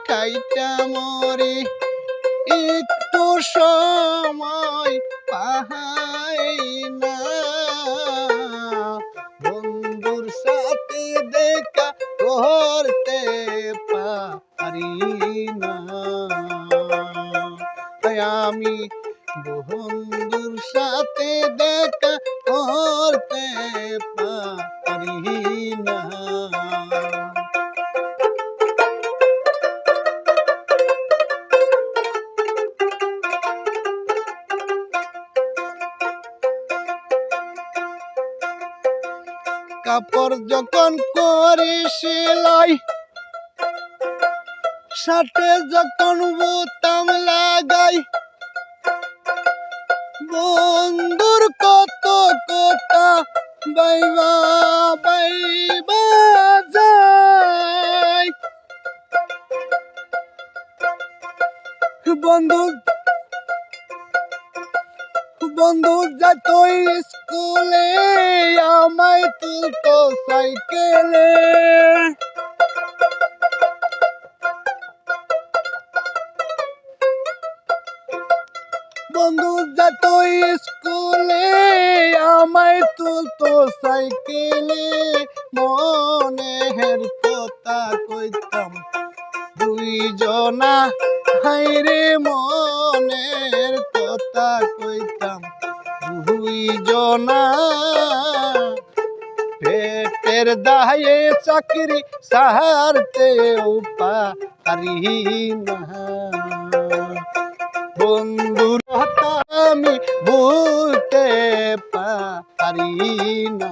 খাইটা মরি একটু সময় পাহাই না বন্ধুর সাথে দেখা করতে পারি না তাই আমি বন্ধুর সাথে দেখা করতে পারি না। কাপড় যখন করি সেলাই শার্টে যখন বোতাম লাগাই বন্ধুর কত কথা বাইবা বাইবা যায় বন্ধু বন্ধু যত স্কুলে আমায় তুলতো সাইকেলে বন্ধু যত স্কুলে আমায় তুলতো সাইকেলে মনের কথা কইতাম দুইজনা হাইরে মনের কথা কইতাম দুইজনা পেটের দায়ে চাকরি সারতেও পারি না বন্ধুর কথা আমি ভুলতে পারি না।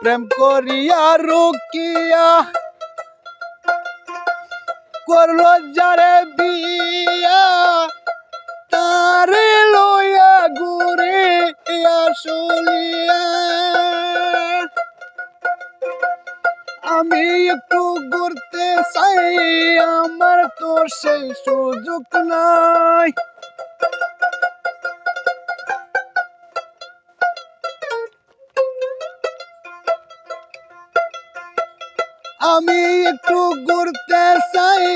প্রেম করিয়া রুকিয়া করলো যারে বিয়া তারে লইয়া ঘুরে আসলিয়া আমি একটু ঘুরতে চাই আমার তো সেই সুযোগ নাই আমি একটু ঘুরতে চাই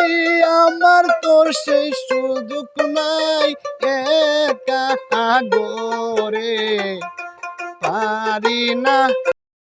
আমার তোর সেই সুযোগ নাই একা গোরে পারি না।